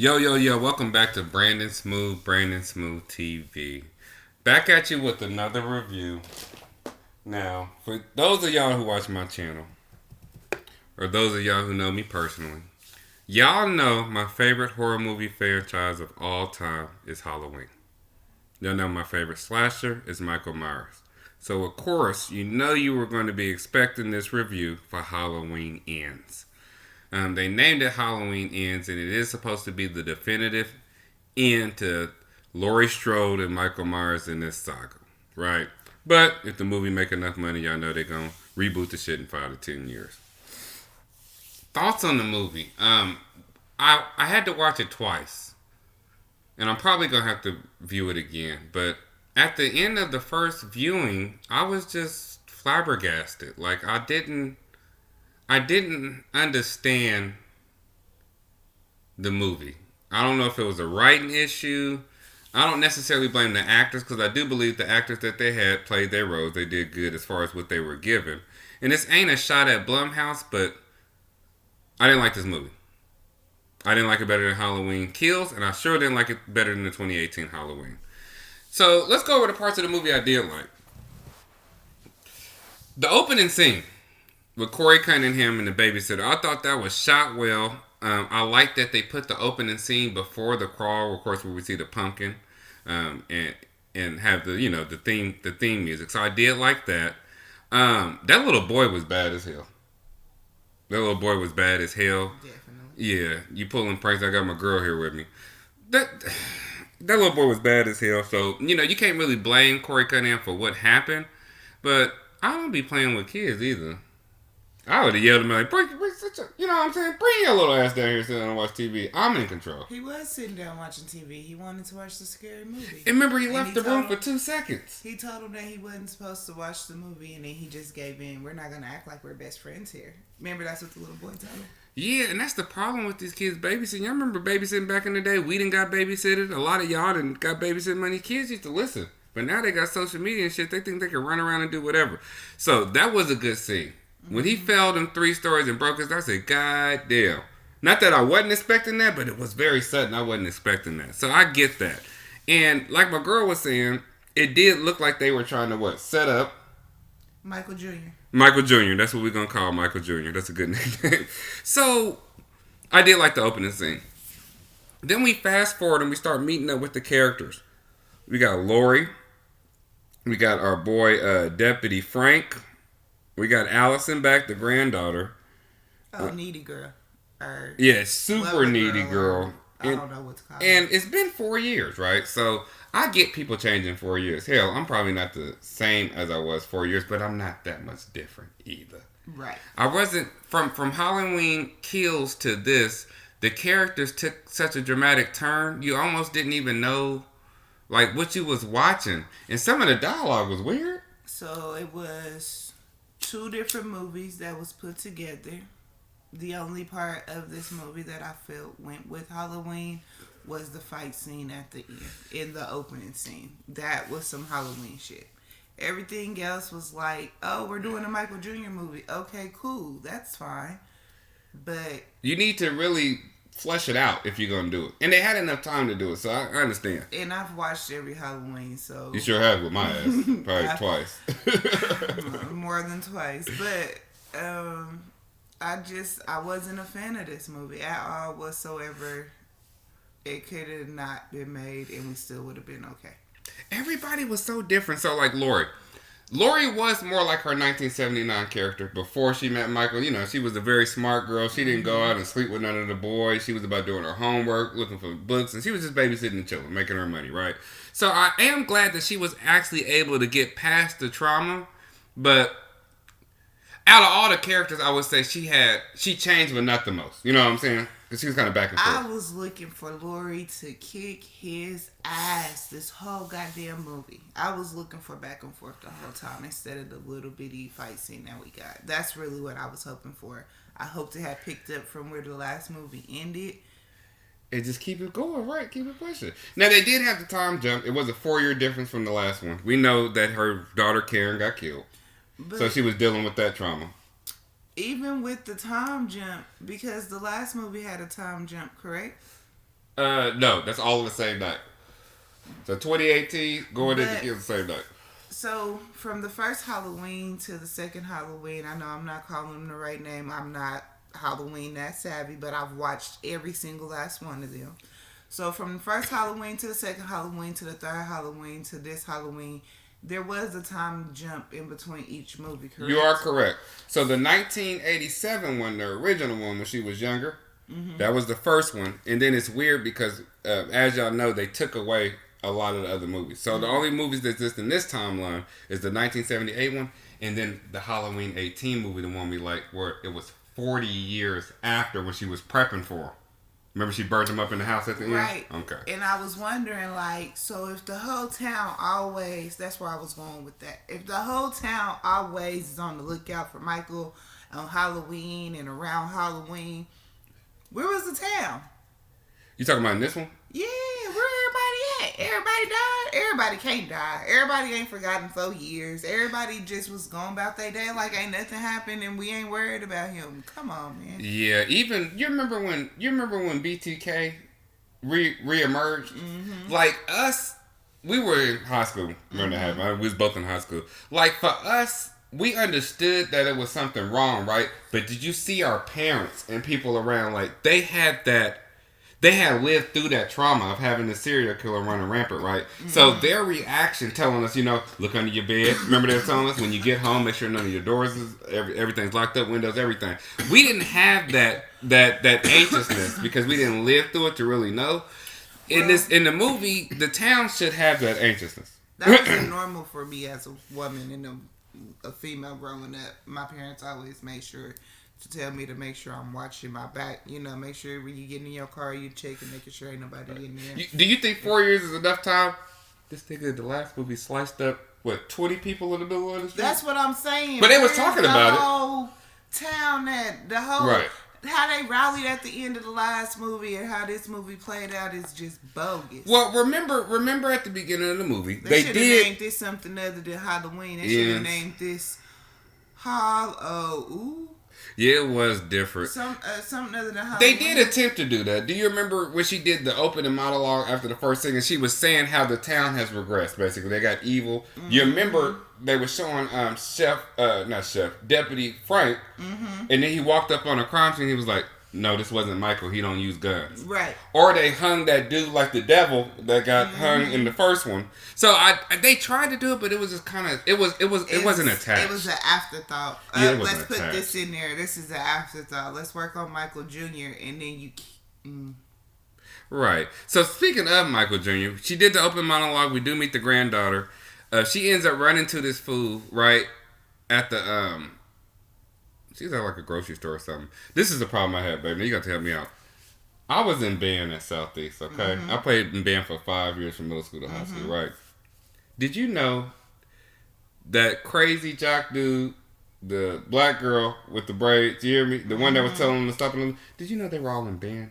Yo, yo, yo, welcome back to Brandon Smooth TV. Back at you with another review. Now, for those of y'all who watch my channel, or those of y'all who know me personally, y'all know my favorite horror movie franchise of all time is Halloween. Y'all know my favorite slasher is Michael Myers. So, of course, you know you were going to be expecting this review for Halloween Ends. They named it Halloween Ends, and it is supposed to be the definitive end to Laurie Strode and Michael Myers in this saga, right? But if the movie make enough money, y'all know they're gonna reboot the shit in 5 to 10 years. Thoughts on the movie? I had to watch it twice, and I'm probably gonna have to view it again. But at the end of the first viewing, I was just flabbergasted. Like I didn't understand the movie. I don't know if it was a writing issue. I don't necessarily blame the actors because I do believe the actors that they had played their roles. They did good as far as what they were given. And this ain't a shot at Blumhouse, but I didn't like this movie. I didn't like it better than Halloween Kills, and I sure didn't like it better than the 2018 Halloween. So let's go over the parts of the movie I did like. The opening scene with Corey Cunningham and the babysitter. I thought that was shot well. I like that they put the opening scene before the crawl, of course, where we see the pumpkin, and have the theme music. So I did like that. That little boy was bad as hell. That little boy was bad as hell. Definitely. Yeah, you pulling pranks. I got my girl here with me. That little boy was bad as hell. So you can't really blame Corey Cunningham for what happened, but I don't be playing with kids either. I would have yelled at him like, you know what I'm saying? Bring your little ass down here sitting and watch TV. I'm in control. He was sitting down watching TV. He wanted to watch the scary movie. And remember, he left the room for 2 seconds. He told him that he wasn't supposed to watch the movie, and then he just gave in. We're not going to act like we're best friends here. Remember, that's what the little boy told him. Yeah, and that's the problem with these kids babysitting. Y'all remember babysitting back in the day? We done got babysitted. A lot of y'all done got babysitting money. Kids used to listen. But now they got social media and shit. They think they can run around and do whatever. So that was a good scene. When he fell them 3 stories and broke his, I said, God damn. Not that I wasn't expecting that, but it was very sudden. I wasn't expecting that. So I get that. And like my girl was saying, it did look like they were trying to set up Michael Jr. Michael Jr. That's what we're going to call Michael Jr. That's a good name. So I did like the opening scene. Then we fast forward and we start meeting up with the characters. We got Laurie. We got our boy, Deputy Frank. We got Allison back, the granddaughter. Oh, needy girl. Yeah, super needy girl. I don't know what to call it. And it's been 4 years, right? So I get people changing 4 years. Hell, I'm probably not the same as I was 4 years, but I'm not that much different either. Right. I wasn't from Halloween Kills to this. The characters took such a dramatic turn. You almost didn't even know like what you was watching, and some of the dialogue was weird. So it was 2 different movies that was put together. The only part of this movie that I felt went with Halloween was the fight scene at the end, in the opening scene. That was some Halloween shit. Everything else was like, oh, we're doing a Michael Jr. movie. Okay, cool. That's fine. But you need to really flesh it out if you're going to do it. And they had enough time to do it, so I understand. And I've watched every Halloween, so... You sure have with my ass. Probably twice. More than twice. But, I wasn't a fan of this movie at all whatsoever. It could have not been made, and we still would have been okay. Everybody was so different. So, like Laurie. Laurie was more like her 1979 character before she met Michael. She was a very smart girl. She didn't go out and sleep with none of the boys. She was about doing her homework, looking for books, and she was just babysitting and chilling, making her money, right? So I am glad that she was actually able to get past the trauma. But out of all the characters, I would say she changed, but not the most. You know what I'm saying? Because she was kind of back and forth. I was looking for Laurie to kick his ass this whole goddamn movie. I was looking for back and forth the whole time instead of the little bitty fight scene that we got. That's really what I was hoping for. I hoped to have picked up from where the last movie ended. And just keep it going, right? Keep it pushing. Now, they did have the time jump. It was a 4-year difference from the last one. We know that her daughter, Karen, got killed. So she was dealing with that trauma. Even with the time jump, because the last movie had a time jump, correct? No, that's all on the same night. So 2018 going into the same night. So from the first Halloween to the second Halloween, I know I'm not calling them the right name. I'm not Halloween that savvy, but I've watched every single last one of them. So from the first Halloween to the second Halloween to the third Halloween to this Halloween, there was a time jump in between each movie, correct? You are correct. So the 1987 one, the original one when she was younger, that was the first one. And then it's weird because, as y'all know, they took away a lot of the other movies. So the only movies that exist in this timeline is the 1978 one, and then the Halloween 18 movie, the one we like, where it was 40 years after when she was prepping for him. Remember she burned him up in the house at the end? Right. Okay. And I was wondering, like, so if the whole town always, that's where I was going with that. If the whole town always is on the lookout for Michael on Halloween and around Halloween, where was the town? You talking about in this one? Yeah, where everybody at? Everybody died? Everybody can't die. Everybody ain't forgotten 4 years. Everybody just was going about their day like ain't nothing happened and we ain't worried about him. Come on, man. Yeah, even you remember when BTK reemerged? Like us, we were in high school. Remember that happened? We was both in high school. Like for us, we understood that it was something wrong, right? But did you see our parents and people around? Like they had lived through that trauma of having the serial killer running rampant, right? So their reaction telling us, look under your bed. Remember they were telling us when you get home, make sure none of your doors everything's locked up, windows, everything. We didn't have that anxiousness because we didn't live through it to really know. In the movie, the town should have that anxiousness. That was normal for me as a woman and a female growing up. My parents always made sure to tell me to make sure I'm watching my back. Make sure when you get in your car, you check and making sure ain't nobody in there. Do you think 4 years is enough time? This nigga, the last movie, sliced up, 20 people in the middle of the street? That's what I'm saying. But they was talking about it. The whole town, right. How they rallied at the end of the last movie and how this movie played out is just bogus. Well, remember at the beginning of the movie, they should have named this something other than Halloween. They should have named this Yeah, it was different. Something other than Halloween. They did attempt to do that. Do you remember when she did the opening monologue after the first thing, and she was saying how the town has regressed? Basically, they got evil. You remember they were showing Deputy Frank, and then he walked up on a crime scene. He was like, "No, this wasn't Michael. He don't use guns." Right. Or they hung that dude like the devil that got hung in the first one. So they tried to do it, but it was just kind of it wasn't attached. It was an afterthought. Let's put this in there. This is an afterthought. Let's work on Michael Jr. and then you. Right. So speaking of Michael Jr., she did the open monologue. We do meet the granddaughter. She ends up running to this fool right at the she's at like a grocery store or something. This is the problem I had, baby. You got to help me out. I was in band at Southeast, okay? I played in band for 5 years from middle school to high school, right? Did you know that crazy jock dude, the black girl with the braids, you hear me? The one that was telling them to stop them. Did you know they were all in band?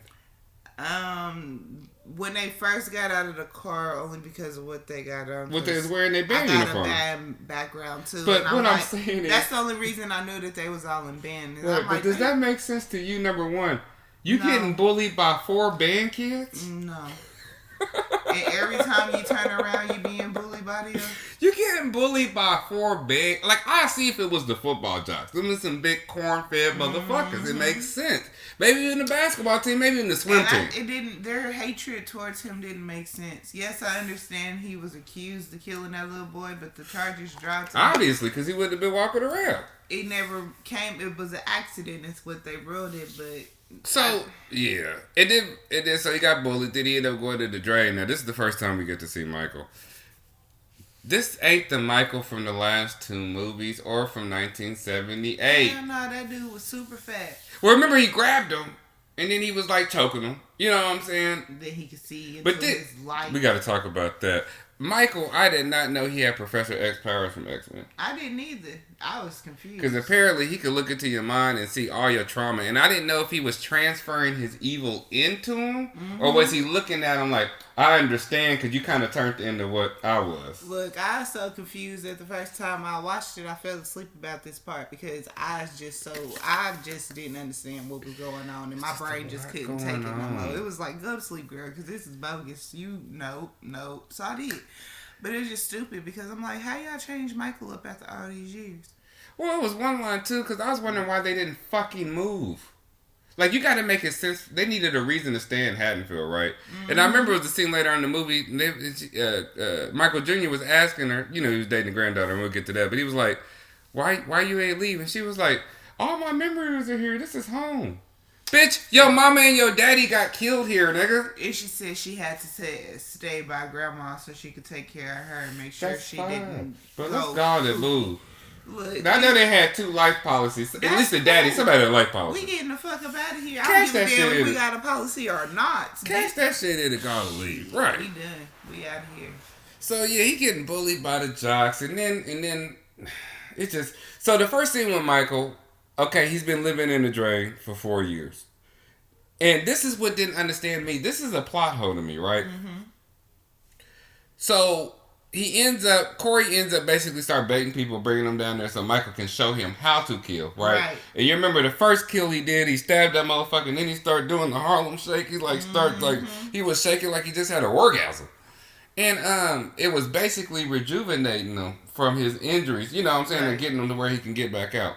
When they first got out of the car, only because of what they got on. What they was wearing their band uniform. I got a bad background too. But what I'm saying is, that's the only reason I knew that they was all in band. Right, but does that make sense to you? Number one, you getting bullied by 4 band kids? No. And every time you turn around, you being bullied by them. You getting bullied by 4 band? Like I see if it was the football jocks. Them is some big corn-fed motherfuckers. It makes sense. Maybe in the basketball team, maybe in the swim team. Their hatred towards him didn't make sense. Yes, I understand he was accused of killing that little boy, but the charges dropped. Obviously, because he wouldn't have been walking around. It never came. It was an accident. That's what they wrote it, but. So, yeah. It did. So he got bullied. Then he ended up going to the drain. Now, this is the first time we get to see Michael. This ain't the Michael from the last 2 movies or from 1978. Hell no, that dude was super fat. Well, remember he grabbed him and then he was like choking him. You know what I'm saying? That he could see into but his life. We got to talk about that. Michael, I did not know he had Professor X powers from X-Men. I didn't either. I was confused. Because apparently he could look into your mind and see all your trauma. And I didn't know if he was transferring his evil into him or was he looking at him like, I understand because you kind of turned into what I was. Look, I was so confused that the first time I watched it, I fell asleep about this part because I just didn't understand what was going on and my brain just couldn't take it no more. it was like, go to sleep, girl, because this is bogus. No. So I did. But it was just stupid because I'm like, how y'all change Michael up after all these years? Well, it was one line, too, because I was wondering why they didn't fucking move. Like, you got to make it sense. They needed a reason to stay in Haddonfield, right? Mm-hmm. And I remember it was the scene later on in the movie. Michael Jr. was asking her, he was dating the granddaughter, and we'll get to that. But he was like, why you ain't leaving? She was like, all my memories are here. This is home. Bitch, your mama and your daddy got killed here, nigga. And she said she had to stay by grandma so she could take care of her and make sure she didn't. But let's go on and move. Look, I know they had 2 life policies. At least the daddy, somebody had a life policy. We getting the fuck up out of here. Cash I don't give a damn if we it. got a policy or not. Cash that shit in and go to leave. Right. We done. We out of here. So yeah, he getting bullied by the jocks, and then it's just so the first scene with Michael. Okay, he's been living in the drain for 4 years, and this is what didn't understand me. This is a plot hole to me, right? Mm-hmm. So. Corey ends up basically start baiting people, bringing them down there so Michael can show him how to kill, right? And you remember the first kill he did, he stabbed that motherfucker, and then he started doing the Harlem Shake. He he was shaking like he just had an orgasm. And it was basically rejuvenating him from his injuries, you know what I'm saying, and getting him to where he can get back out.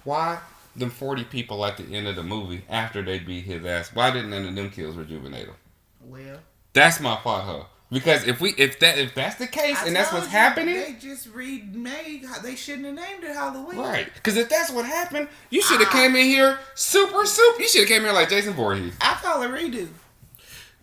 Why them 40 people at the end of the movie, after they beat his ass, why didn't none of them kills rejuvenate him? Well, that's my plot hole. Because if that's the case and that's what's happening, they just remade. They shouldn't have named it Halloween. Right? Because if that's what happened, you should have came in here super. You should have came here like Jason Voorhees. I call it redo.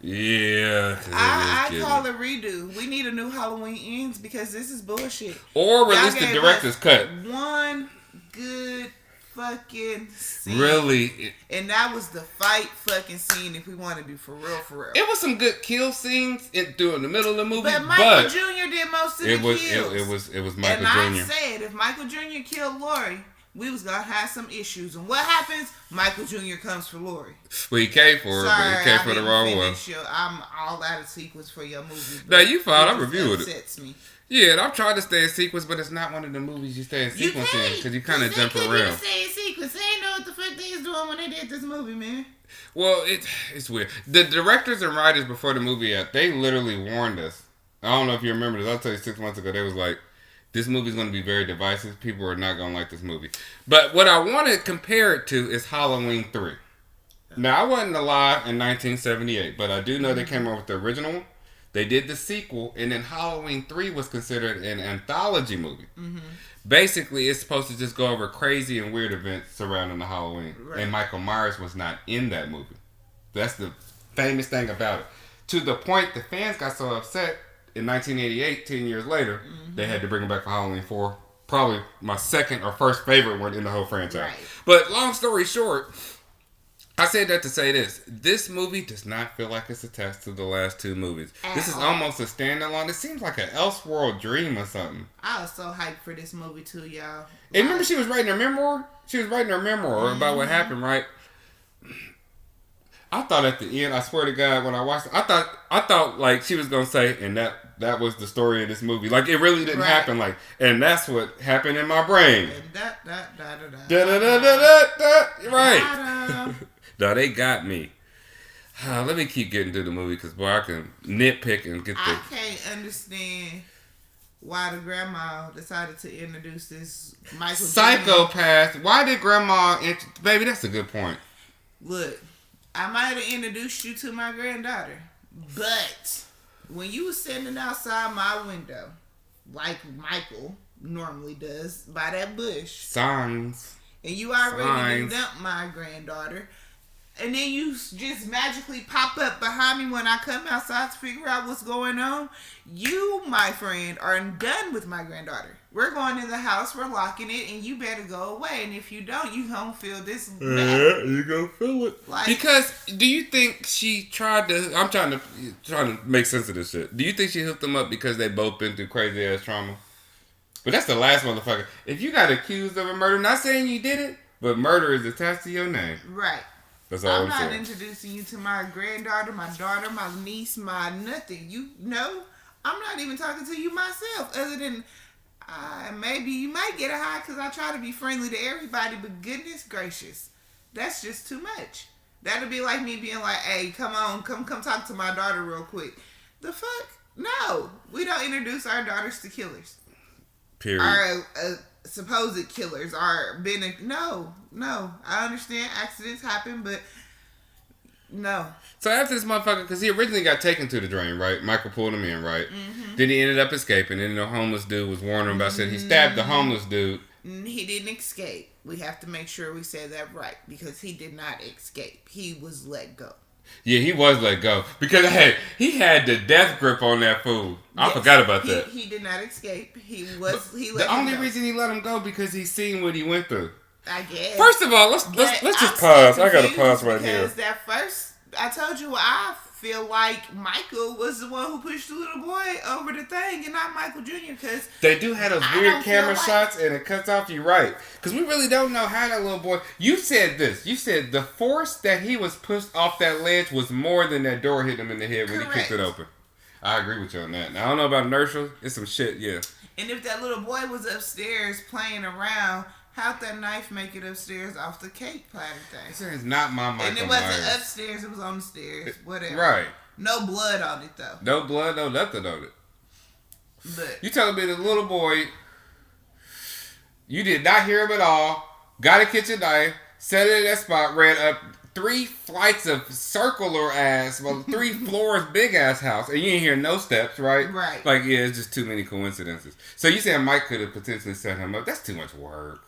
Yeah, I call it redo. We need a new Halloween Ends because this is bullshit. Or release the director's cut. One good fucking scene. Really? And that was the fight fucking scene if we want to be for real. It was some good kill scenes during the middle of the movie. But Michael Jr. did most of the kills. It was Michael Jr. And I said if Michael Jr. killed Laurie, we was gonna have some issues. And what happens? Michael Jr. comes for Laurie. Well, he came for her, but he came for the wrong one. I'm all out of sequence for your movie. Now you filed. I reviewed it. Upsets me. Yeah, and I'm trying to stay in sequence, but it's not one of the movies you stay in sequence in because you kind of jump around. They stay in sequence. They ain't know what the fuck they was doing when they did this movie, man. Well, it's weird. The directors and writers before the movie out, they literally warned us. I don't know if you remember this. I'll tell you 6 months ago, they was like, this movie's going to be very divisive. People are not going to like this movie. But what I want to compare it to is Halloween 3. Now, I wasn't alive in 1978, but I do know they came up with the original one. They did the sequel, and then Halloween 3 was considered an anthology movie. Mm-hmm. Basically, it's supposed to just go over crazy and weird events surrounding the Halloween. Right. And Michael Myers was not in that movie. That's the famous thing about it. To the point the fans got so upset, in 1988, 10 years later, they had to bring him back for Halloween 4. Probably my second or first favorite one in the whole franchise. Right. But long story short, I said that to say this. This movie does not feel like it's attached to the last 2 movies. This is almost a standalone. It seems like an Elseworld dream or something. I was so hyped for this movie too, y'all. And remember she was writing her memoir? She was writing her memoir about what happened, right? I thought at the end, I swear to God, when I watched it, I thought like she was going to say, and that was the story of this movie. Like, it really didn't happen. Like, and that's what happened in my brain. Right. No, they got me. Let me keep getting to the movie because, boy, I can nitpick and get the... I can't understand why the grandma decided to introduce this Michael psychopath. Jr. Why did grandma... Baby, that's a good point. Look, I might have introduced you to my granddaughter, but when you was standing outside my window, like Michael normally does, by that bush... Signs. And you already dumped my granddaughter... And then you just magically pop up behind me when I come outside to figure out what's going on. You, my friend, are done with my granddaughter. We're going in the house, we're locking it, and you better go away. And if you don't, you gonna feel this. Yeah, you gonna feel it. Like, because do you think she tried to? I'm trying to make sense of this shit. Do you think she hooked them up because they both been through crazy ass trauma? But that's the last motherfucker. If you got accused of a murder, not saying you did it, but murder is attached to your name. Right. That's all I'm not introducing you to my granddaughter, my daughter, my niece, my nothing. You know, I'm not even talking to you myself. Other than maybe you might get a high because I try to be friendly to everybody. But goodness gracious, that's just too much. That'd be like me being like, "Hey, come on, come talk to my daughter real quick." The fuck? No, we don't introduce our daughters to killers. Period. Our supposed killers are no. I understand accidents happen, but no. So after this motherfucker, because he originally got taken to the drain, right? Michael pulled him in, right? Mm-hmm. Then he ended up escaping. And the homeless dude was warning him about shit. He stabbed the homeless dude. He didn't escape. We have to make sure we say that right, because he did not escape. He was let go. Yeah, he was let go. Because, hey, he had the death grip on that fool. I forgot about that. He did not escape. The only reason he let him go because he seen what he went through. I guess. First of all, let's just pause. I gotta pause right here. Because that first, I told you, I feel like Michael was the one who pushed the little boy over the thing, and not Michael Jr. Because they do have those weird camera shots, and it cuts off you right. Because we really don't know how that little boy. You said this. You said the force that he was pushed off that ledge was more than that door hit him in the head when he kicked it open. I agree with you on that. Now I don't know about inertia. It's some shit, yeah. And if that little boy was upstairs playing around, how'd that knife make it upstairs off the cake platter thing? This is not my Michael And it Myers. wasn't upstairs, it was on the stairs. Whatever. Right. No blood on it, though. No blood, no nothing on it. But you telling me the little boy, you did not hear him at all, got a kitchen knife, set it in that spot, ran up 3 flights of circular ass, 3 floors big ass house, and you didn't hear no steps, right? Right. Like, yeah, it's just too many coincidences. So you saying Mike could have potentially set him up. That's too much work.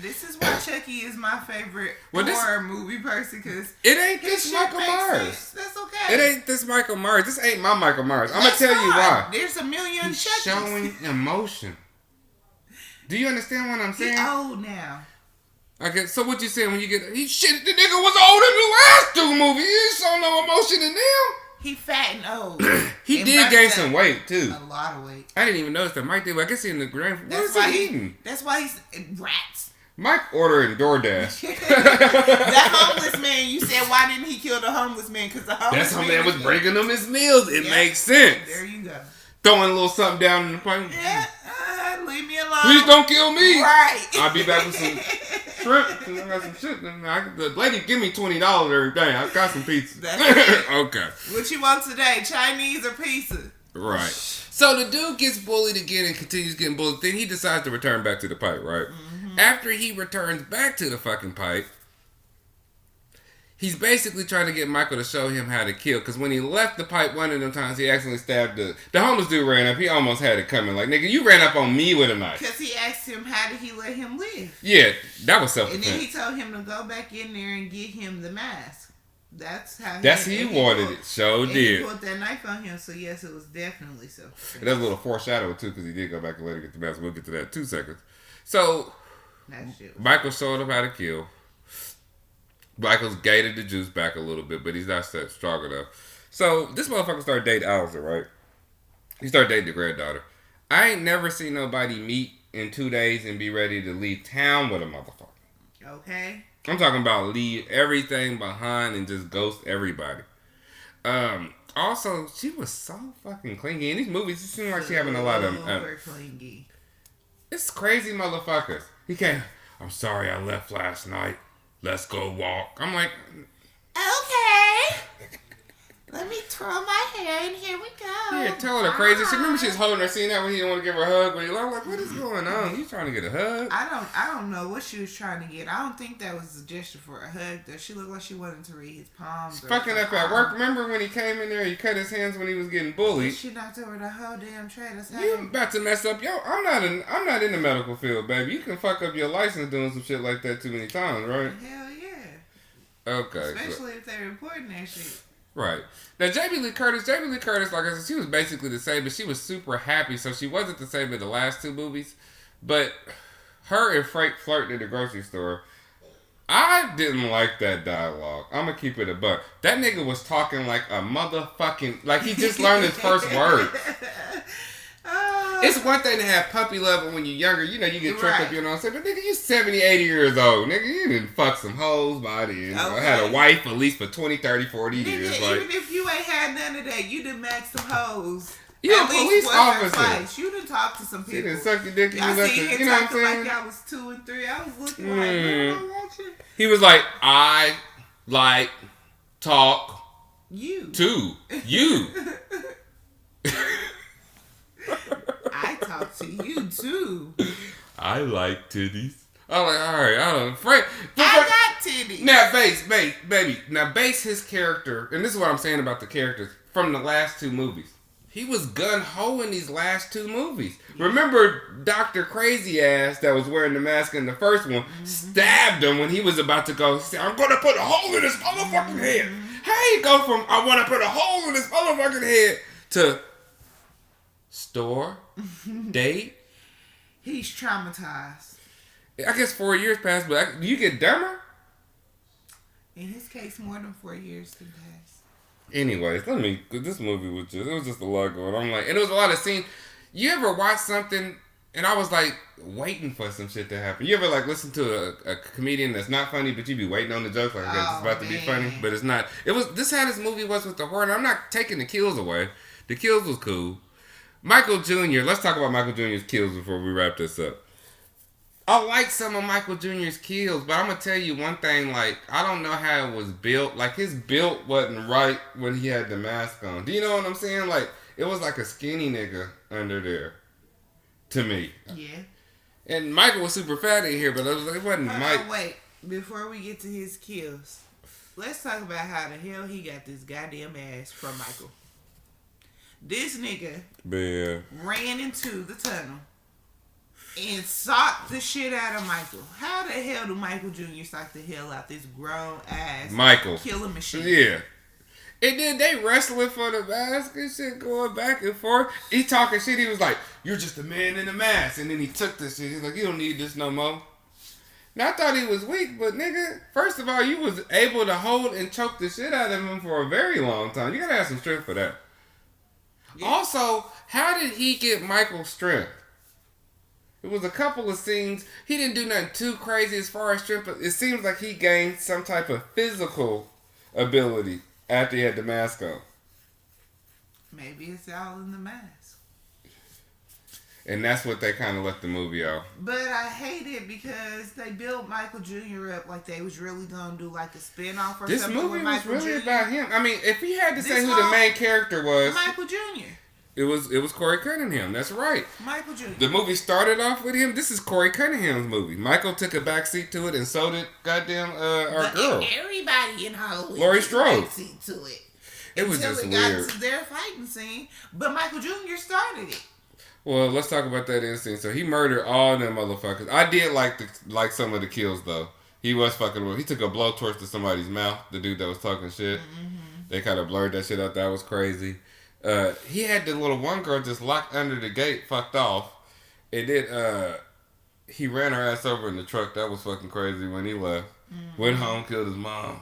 This is why Chucky is my favorite horror movie person, because it ain't this Michael Myers. That's okay. It ain't this Michael Myers. This ain't my Michael Myers. I'm gonna tell you why. There's a million He's Chuckies. showing emotion. Do you understand what I'm saying? He's old now. Okay, so what you saying when you get shit? The nigga was old in the last 2 movies. He ain't show no emotion in them. He fat and old. He did gain some weight too. A lot of weight. I didn't even notice that Mike did. I guess he in the grand. What is he eating? That's why he's rats. Mike ordering DoorDash. That homeless man, you said, why didn't he kill the homeless man? Because the homeless man was bringing him his meals. It makes sense. There you go. Throwing a little something down in the plate. Yeah, leave me alone. Please don't kill me. Right. I'll be back with some shrimp. I got some shit. The lady give me $20 every day. I got some pizza. That's it. Okay. What you want today? Chinese or pizza? Right. So the dude gets bullied again and continues getting bullied. Then he decides to return back to the pipe, right? Mm-hmm. After he returns back to the fucking pipe, he's basically trying to get Michael to show him how to kill. Because when he left the pipe one of them times, he accidentally stabbed the homeless dude ran up. He almost had it coming. Like, nigga, you ran up on me with a knife. Because he asked him, how did he let him live? Yeah, that was self-defense. And then he told him to go back in there and get him the mask. That's how he wanted it. So did. He put that knife on him, so yes, it was definitely self-defense. That's a little foreshadowing too, because he did go back and let him get the mask. We'll get to that in 2 seconds. So, Michael showed him how to kill. Michael's gated the juice back a little bit, but he's not strong enough. So, this motherfucker started dating Allison, right? He started dating the granddaughter. I ain't never seen nobody meet in 2 days and be ready to leave town with a motherfucker. Okay. I'm talking about leave everything behind and just ghost everybody. Also, she was so fucking clingy. In these movies, it seems like she having a lot of... clingy. It's crazy motherfuckers. He came, I'm sorry I left last night. Let's go walk. I'm like... Okay. Let me twirl my hair and here we go. Yeah, tell her crazy. She remember she was holding her, seeing that when he didn't want to give her a hug. But he was like, what is going on? You trying to get a hug? I don't know what she was trying to get. I don't think that was a gesture for a hug. Though she looked like she wanted to read his palms. Fucking up at work. Remember when he came in there? He cut his hands when he was getting bullied. She knocked over the whole damn tray. You about to mess up? Yo, I'm not in the medical field, baby. You can fuck up your license doing some shit like that too many times, right? Hell yeah. Okay. Especially if they're reporting that shit. Right. Now, Jamie Lee Curtis, like I said, she was basically the same, but she was super happy, so she wasn't the same in the last 2 movies. But her and Frank flirting in the grocery store, I didn't like that dialogue. I'm going to keep it a buck. That nigga was talking like a motherfucking, like he just learned his first word. It's one thing to have puppy love when you're younger. You know, you get tripped up, you know what I'm saying? But nigga, you 70, 80 years old. Nigga, you done fucked some hoes body. You know, had a wife at least for 20, 30, 40 years. Nigga, like, even if you ain't had none of that, you done maxed some hoes. You a police officer. You done talked to some people. She done sucked your dick and you left it. You know what I'm saying? Like I was 2 and 3. I was looking like, man, I want you. He was like, I like, talk You. to you. I talk to you too. I like titties. I'm like, all right, I don't know. I got titties. Now, baby. Now, base his character, and this is what I'm saying about the characters from the last two movies. He was gun-ho in these last two movies. Yeah. Remember Dr. Crazy Ass that was wearing the mask in the first one stabbed him when he was about to go, I'm going to put a hole in his motherfucking head. How you go from, I want to put a hole in his motherfucking head to store, date? He's traumatized. I guess 4 years passed, but do you get dumber? In his case, more than 4 years can pass. Anyways, this movie was just a lot going on. I'm like, and it was a lot of scenes. You ever watch something, and I was like, waiting for some shit to happen? You ever like listen to a comedian that's not funny, but you be waiting on the joke, like it's about to be funny, but it's not. This how this movie was with the horror, and I'm not taking the kills away. The kills was cool. Michael Jr., let's talk about Michael Jr.'s kills before we wrap this up. I like some of Michael Jr.'s kills, but I'm going to tell you one thing, like, I don't know how it was built. Like, his build wasn't right when he had the mask on. Do you know what I'm saying? Like, it was like a skinny nigga under there, to me. Yeah. And Michael was super fat in here, but it wasn't Mike. Wait, before we get to his kills, let's talk about how the hell he got this goddamn ass from Michael. This nigga ran into the tunnel and socked the shit out of Michael. How the hell do Michael Jr. sock the hell out this grown ass killing machine? Yeah. And then they wrestling for the mask and shit, going back and forth. He talking shit. He was like, "You're just a man in a mask." And then he took this shit. He's like, "You don't need this no more." Now I thought he was weak, but nigga, first of all, you was able to hold and choke the shit out of him for a very long time. You gotta have some strength for that. Yeah. Also, how did he get Michael's strength? It was a couple of scenes. He didn't do nothing too crazy as far as strength, but it seems like he gained some type of physical ability after he had the mask on. Maybe it's all in the mask. And that's what they kind of let the movie out. But I hate it because they built Michael Jr. up like they was really going to do like a spinoff or something. This movie was really about him. I mean, if he had to say who the main character was... Michael Jr. It was Corey Cunningham. That's right. Michael Jr. The movie started off with him. This is Corey Cunningham's movie. Michael took a backseat to it, and so did goddamn our girl. Everybody in Halloween Laurie Strode. Backseat to it. It was just weird. Got to their fighting scene, but Michael Jr. started it. Well, let's talk about that instinct. So he murdered all them motherfuckers. I did like some of the kills though. He was fucking with. He took a blowtorch to somebody's mouth. The dude that was talking shit. Mm-hmm. They kind of blurred that shit out. That was crazy. He had the little one girl just locked under the gate, fucked off. And then he ran her ass over in the truck. That was fucking crazy when he left. Mm-hmm. Went home, killed his mom.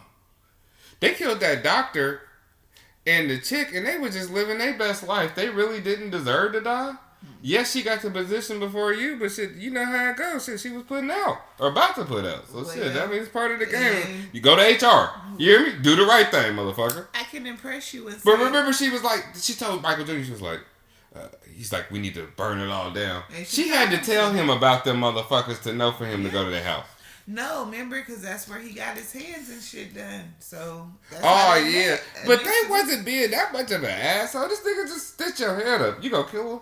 They killed that doctor and the chick, and they were just living their best life. They really didn't deserve to die. Yes, she got the position before you, but shit, you know how it goes. Shit, she was putting out or about to put out. So shit, that means part of the game. You go to HR. You hear me? Do the right thing, motherfucker. I can impress you with. But remember, she was like, she told Michael Jr. She was like, he's like, we need to burn it all down. She had to tell him about them motherfuckers to know for him to go to their house. No, remember, because that's where he got his hands and shit done. So. That's yeah, but they wasn't being that much of an asshole. This nigga just stitch your head up. You gonna kill her?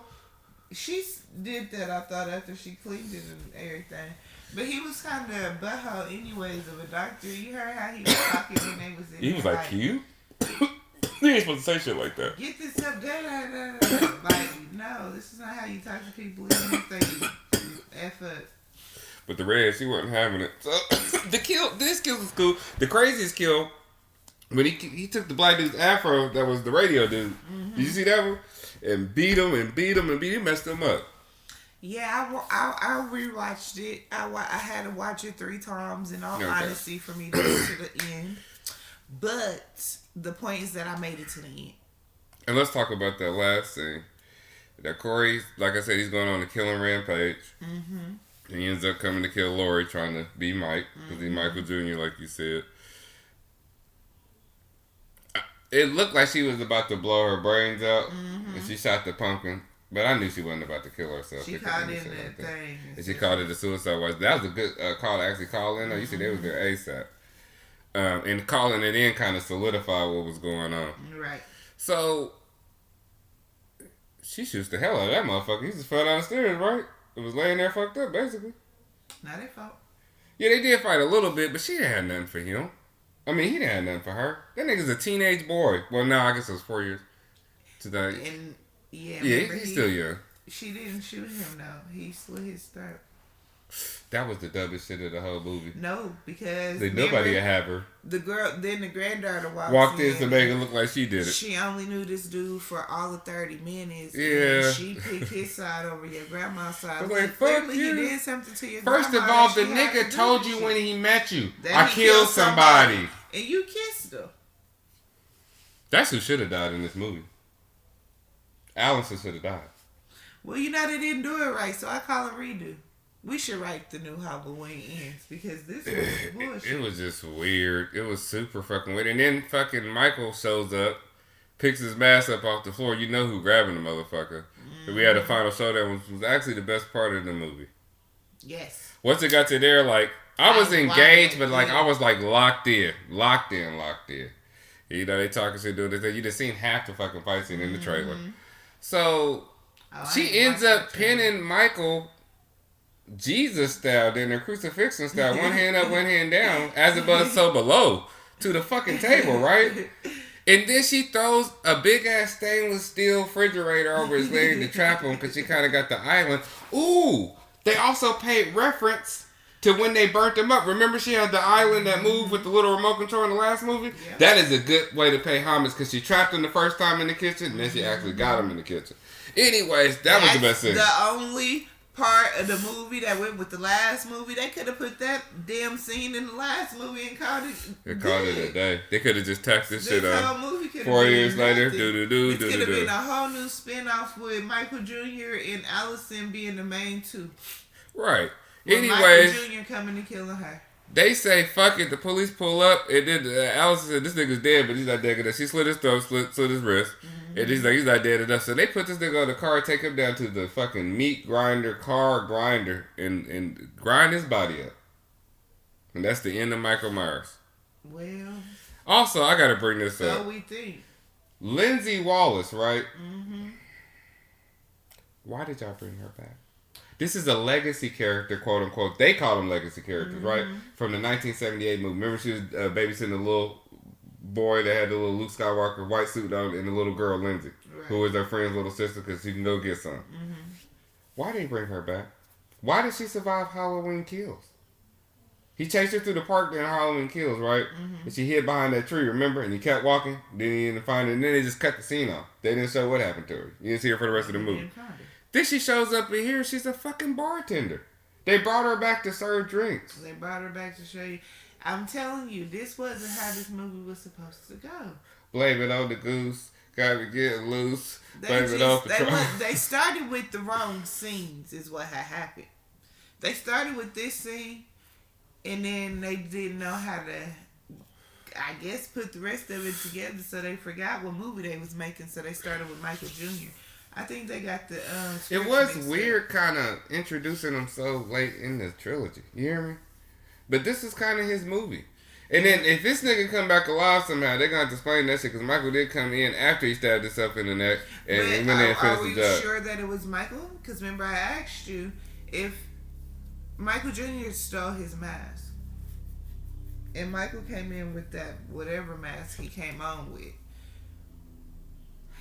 She did that, I thought, after she cleaned it and everything. But he was kind of a butthole anyways of a doctor. You heard how he was talking when they was in He was like, cute? He ain't supposed to say shit like that. Get this up, Like, no, this is not how you talk to people even if they F up. But the red, she wasn't having it. So, this kill was cool. The craziest kill, when he took the black dude's afro, that was the radio dude. Mm-hmm. Did you see that one? And beat him, messed him up. Yeah, I rewatched it. I had to watch it 3 times in all honesty for me to get to the end. But the point is that I made it to the end. And let's talk about that last scene. That Corey, like I said, he's going on a killing rampage. Mm-hmm. He ends up coming to kill Laurie, trying to be Mike, because he's Michael Jr., like you said. It looked like she was about to blow her brains out, and she shot the pumpkin. But I knew she wasn't about to kill herself. She called in that thing. And she called it a suicide watch. That was a good call to actually call in. You see, they was there ASAP. And calling it in kind of solidified what was going on. Right. So she shoots the hell out of that motherfucker. He just fell down the stairs, right? It was laying there fucked up, basically. Not their fault. Yeah, they did fight a little bit, but she didn't have nothing for him. I mean, he didn't have nothing for her. That nigga's a teenage boy. Well, no, I guess it was 4 years. Today. And yeah, he's still young. She didn't shoot him though. He slit his throat. That was the dumbest shit of the whole movie. No, because nobody would have her. The granddaughter walked in to make it look like she did it. She only knew this dude for all of 30 minutes. Yeah. And she picked his side over your grandma's side. I was like, fuck you. He did something to your First grandma. of all, the nigga told you when he met you, that I killed somebody. And you kissed her. That's who should have died in this movie. Allison should have died. Well, you know they didn't do it right, so I call it redo. We should write the new Halloween ends because this was bullshit. It was just weird. It was super fucking weird. And then fucking Michael shows up, picks his mask up off the floor. You know who grabbing the motherfucker. We had a final showdown, which was actually the best part of the movie. Yes. Once it got to there, like, I was engaged, but like, I was like locked in. You know, they talking shit, doing this. You just seen half the fucking fight scene in the trailer. So, she ends up pinning Michael Jesus style, then the crucifixion style, one hand up, one hand down, as above, so below, to the fucking table, right? And then she throws a big ass stainless steel refrigerator over his leg to trap him because she kind of got the island. Ooh, they also paid reference to when they burnt him up. Remember she had the island that moved with the little remote control in the last movie? Yep. That is a good way to pay homage because she trapped him the first time in the kitchen and then she actually got him in the kitchen. Anyways, that's was the best thing. The only part of the movie that went with the last movie, they could have put that damn scene in the last movie and called it. They called it a day. They could have just tacked this shit up. 4 years later, It could have been a whole new spinoff with Michael Jr. and Allison being the main two. Right. With Anyways, Michael Jr. coming and killing her. They say, fuck it, the police pull up, and then Allison said, this nigga's dead, but he's not dead enough. She slit his throat, slit his wrist, and he's like, he's not dead enough. So they put this nigga on the car, take him down to the fucking meat grinder, car grinder, and grind his body up. And that's the end of Michael Myers. Well. Also, I gotta bring this up. So we think. Lindsay Wallace, right? Mm-hmm. Why did y'all bring her back? This is a legacy character, quote unquote. They call them legacy characters, right? From the 1978 movie. Remember she was babysitting the little boy that had the little Luke Skywalker white suit on and the little girl, Lindsay, who was their friend's little sister because she can go get some. Why didn't he bring her back? Why did she survive Halloween Kills? He chased her through the park during Halloween Kills, right? And she hid behind that tree, remember? And he kept walking. Then he didn't find her. And then they just cut the scene off. They didn't show what happened to her. You didn't see her for the rest of the movie. Then she shows up in here. She's a fucking bartender. They brought her back to serve drinks. They brought her back to show you. I'm telling you, this wasn't how this movie was supposed to go. Blame it on the goose. Gotta get loose. Blame it on the They started with the wrong scenes is what had happened. They started with this scene, and then they didn't know how to, I guess, put the rest of it together, so they forgot what movie they was making, so they started with Michael Jr. I think they got the it was weird kind of introducing him so late in the trilogy. You hear me? But this is kind of his movie. And then if this nigga come back alive somehow, they're going to have to explain that shit because Michael did come in after he stabbed himself in the neck and went in and finished the job. Are we sure that it was Michael? Because remember I asked you if Michael Jr. stole his mask. And Michael came in with that whatever mask he came on with.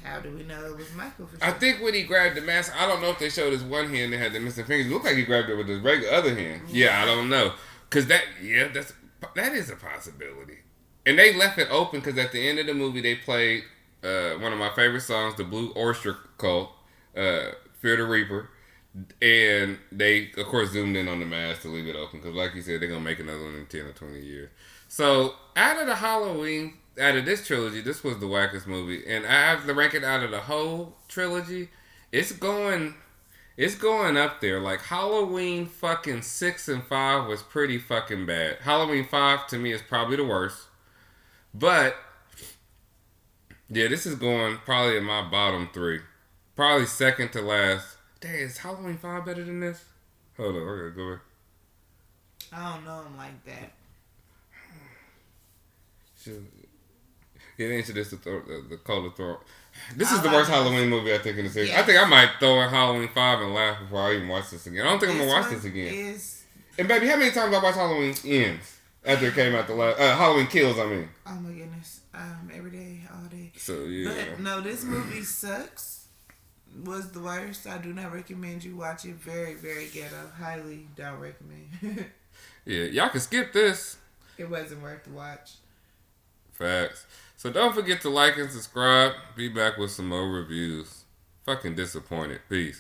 How do we know it was Michael for sure? I think when he grabbed the mask, I don't know if they showed his one hand that had the missing fingers. It looked like he grabbed it with his regular other hand. Yeah, I don't know. Because that is a possibility. And they left it open because at the end of the movie, they played one of my favorite songs, the Blue Oyster Cult, Fear the Reaper. And they, of course, zoomed in on the mask to leave it open. Because like you said, they're going to make another one in 10 or 20 years. So, out of this trilogy, this was the wackest movie. And I have to rank it out of the whole trilogy. It's going up there. Like, Halloween fucking 6 and 5 was pretty fucking bad. Halloween 5, to me, is probably the worst. But, yeah, this is going probably in my bottom 3. Probably second to last. Dang, is Halloween 5 better than this? Hold on, I gotta go back. I don't know him like that. Yeah, they introduced the Cola Throat. This is the worst Halloween movie I think in the series. Yes. I think I might throw in Halloween 5 and laugh before I even watch this again. I don't think I'm gonna watch this again. And baby, how many times I watched Halloween Ends after it came out the last Halloween Kills? I mean. Oh my goodness, every day, all day. So yeah. But no, this movie sucks. Was the worst. I do not recommend you watch it. Very, very ghetto. Highly don't recommend. Yeah, y'all can skip this. It wasn't worth the watch. Facts. So don't forget to like and subscribe. Be back with some more reviews. Fucking disappointed. Peace.